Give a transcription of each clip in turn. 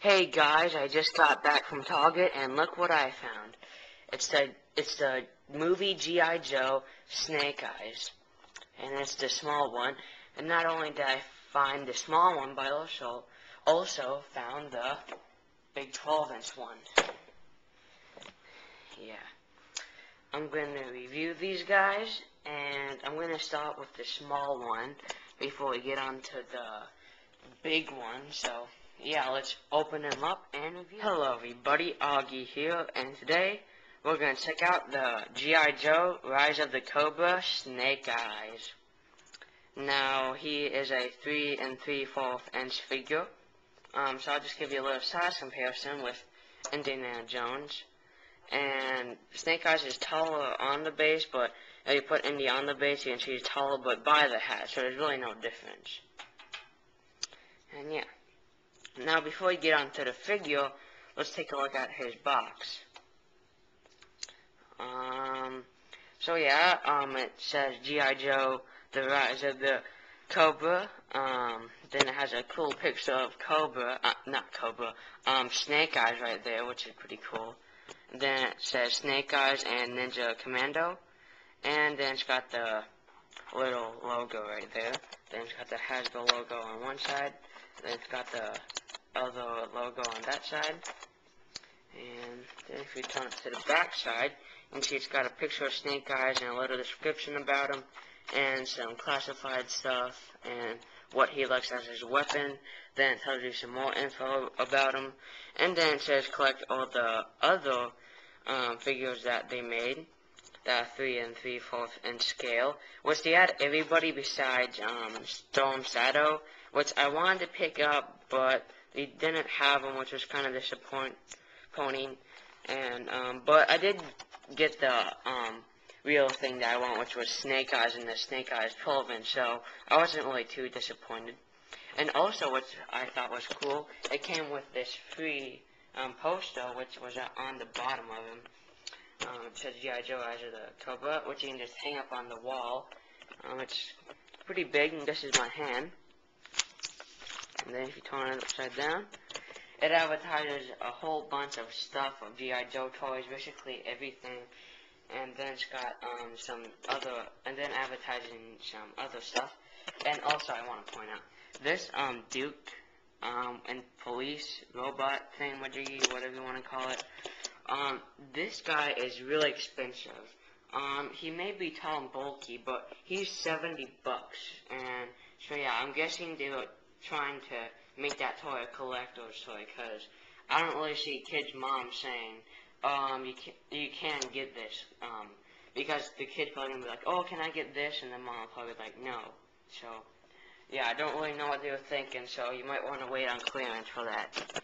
Hey guys, I just got back from Target and look what I found. It's the movie G.I. Joe Snake Eyes. And it's the small one. And not only did I find the small one, but I also found the big 12-inch one. Yeah. I'm going to review these guys, and I'm going to start with the small one before we get on to the big one. So yeah, let's open them up and review. Hello everybody, Augie here, and today we're going to check out the G.I. Joe Rise of the Cobra Snake Eyes. Now, he is a 3 3/4 inch figure, so I'll just give you a little size comparison with Indiana Jones. And Snake Eyes is taller on the base, but if you put Indy on the base, you can see he's taller but by the hat, so there's really no difference. And yeah. Now, before we get on to the figure, let's take a look at his box. So yeah, it says G.I. Joe, The Rise of the Cobra. Then it has a cool picture of Snake Eyes right there, which is pretty cool. Then it says Snake Eyes and Ninja Commando. And then it's got the little logo right there. Then it's got the Hasbro logo on one side. Then it's got the other logo on that side. And then if you turn it to the back side, you can see it's got a picture of Snake Eyes and a little description about him, and some classified stuff, and what he likes as his weapon. Then it tells you some more info about him. And then it says collect all the other figures that they made, that 3 3/4 inch scale, which they had everybody besides Storm Shadow, which I wanted to pick up, but they didn't have them, which was kind of disappointing. And but I did get the real thing that I want, which was Snake Eyes and the Snake Eyes 12-inch, so I wasn't really too disappointed. And also, what I thought was cool, it came with this free poster, which was on the bottom of him. It says G.I. Joe Rise of the Cobra, which you can just hang up on the wall. It's pretty big, and this is my hand. And then if you turn it upside down, it advertises a whole bunch of stuff of G.I. Joe toys, basically everything. And then it's got some other, and then advertising some other stuff. And also, I want to point out, this Duke and police robot thingamajiggy, whatever you want to call it, this guy is really expensive. He may be tall and bulky, but he's $70. And so yeah, I'm guessing they were trying to make that toy a collector's toy, because I don't really see kids' moms saying, you can't get this, because the kid's probably going to be like, oh, can I get this? And the mom will probably be like, no. So, yeah, I don't really know what they were thinking, so you might want to wait on clearance for that.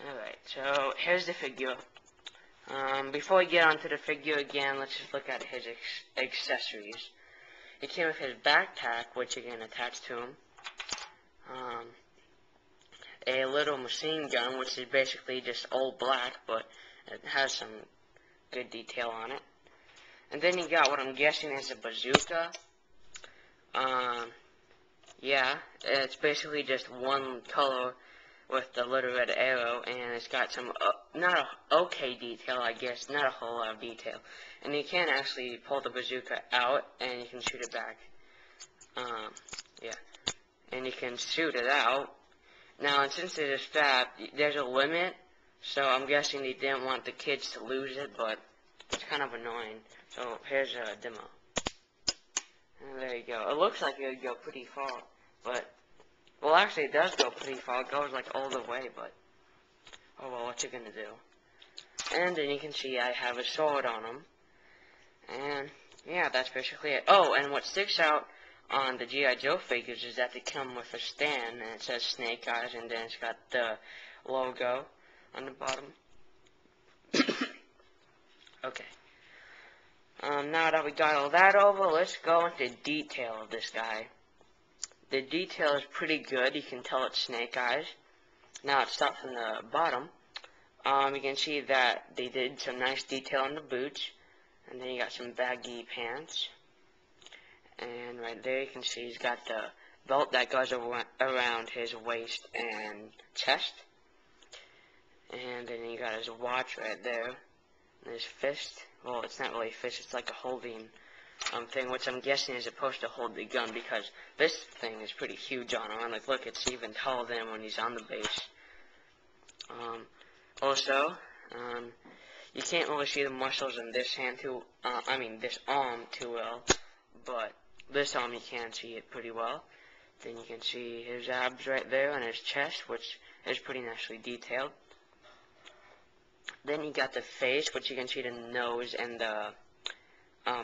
Alright, so here's the figure. Before we get onto the figure again, let's just look at his accessories. It came with his backpack, which you can attach to him. A little machine gun, which is basically just old black, but it has some good detail on it. And then you got what I'm guessing is a bazooka. Yeah, it's basically just one color with the little red arrow, and it's got some, not a okay detail, I guess, not a whole lot of detail. And you can actually pull the bazooka out, and you can shoot it back. Yeah. And you can shoot it out. Now, and since it is strapped, there's a limit, so I'm guessing they didn't want the kids to lose it, but it's kind of annoying. So, here's a demo. And there you go. It looks like it would go pretty far, but, well, actually, it does go pretty far. It goes, like, all the way, but, oh, well, what you gonna do? And then you can see I have a sword on him. And, yeah, that's basically it. Oh, and what sticks out on the G.I. Joe figures is that they come with a stand, and it says Snake Eyes, and then it's got the logo on the bottom. Okay. Now that we got all that over, let's go into detail of this guy. The detail is pretty good. You can tell it's Snake Eyes. Now let's start from the bottom. You can see that they did some nice detail on the boots, and then you got some baggy pants. And right there you can see he's got the belt that goes around his waist and chest. And then you got his watch right there. And his fist. Well, it's not really a fist, it's like a holding thing, which I'm guessing is supposed to hold the gun, because this thing is pretty huge on him. Like, look, it's even taller than when he's on the base. Also, you can't really see the muscles in this hand this arm too well, but this arm you can see it pretty well. Then you can see his abs right there on his chest, which is pretty nicely detailed. Then you got the face, which you can see the nose and the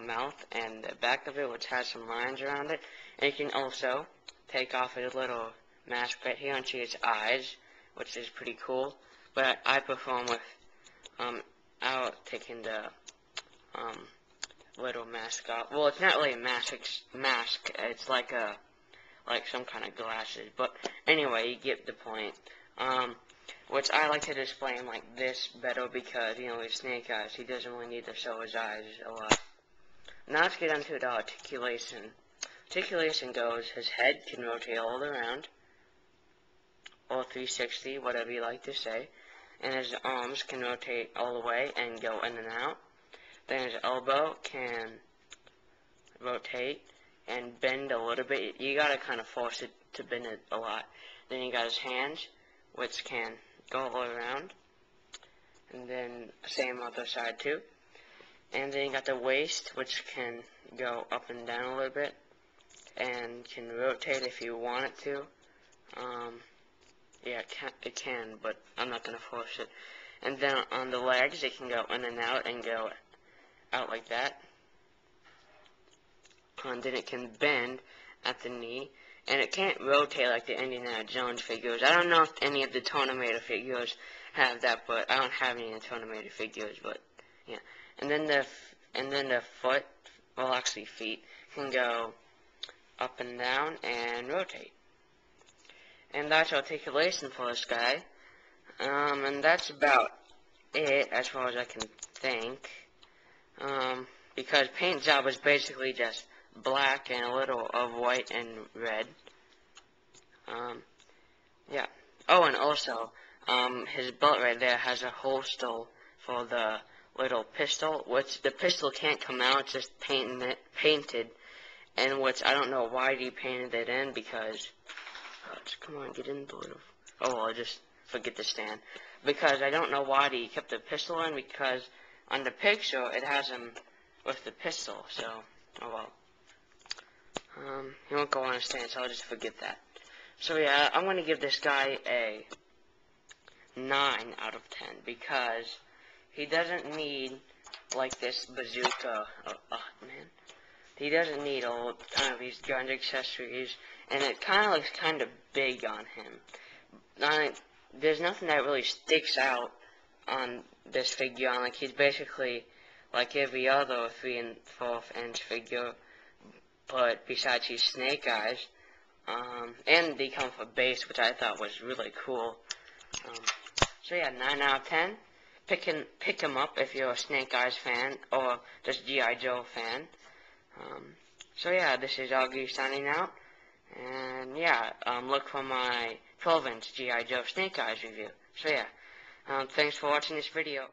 mouth and the back of it, which has some lines around it. And you can also take off his little mask right here and see his eyes, which is pretty cool. But I perform without taking the little mask off. Well, it's not really a mask. It's like some kind of glasses. But anyway, you get the point. Which I like to display him like this better because, you know, with Snake Eyes, he doesn't really need to show his eyes a lot. Now let's get onto the articulation. Articulation goes, his head can rotate all around, or 360, whatever you like to say, and his arms can rotate all the way and go in and out. Then his elbow can rotate and bend a little bit. You gotta kind of force it to bend it a lot. Then you got his hands, which can go all around, and then same other side too. And then you got the waist, which can go up and down a little bit, and can rotate if you want it to. Yeah, it can, but I'm not gonna force it. And then on the legs, it can go in and go out like that. And then it can bend at the knee. And it can't rotate like the Indiana Jones figures. I don't know if any of the Tournamator figures have that, but I don't have any of the Tournamator figures, but yeah. And then the foot, well actually feet, can go up and down and rotate. And that's articulation for this guy. And that's about it as far as I can think. Because paint job is basically just black and a little of white and red. Yeah. Oh, and also, his belt right there has a holster for the little pistol, which the pistol can't come out, it's just painted, and which I don't know why he painted it in, because, come on, get into it. Oh, well, I just forget the stand. Because I don't know why he kept the pistol in, because on the picture, it has him with the pistol, so, oh well. He won't go on a stand, so I'll just forget that. So yeah, I'm going to give this guy a 9 out of 10, because he doesn't need, like, this bazooka, man. He doesn't need all kind of these gun accessories, and it kind of looks kind of big on him. There's nothing that really sticks out on this figure. Like, he's basically like every other 3 1/4 inch figure, but besides he's Snake Eyes, and they come with a base, which I thought was really cool. So yeah, 9 out of 10. Pick him up if you're a Snake Eyes fan, or just G.I. Joe fan. So yeah, this is Augie signing out, and yeah, look for my 12-inch G.I. Joe Snake Eyes review. So yeah, thanks for watching this video.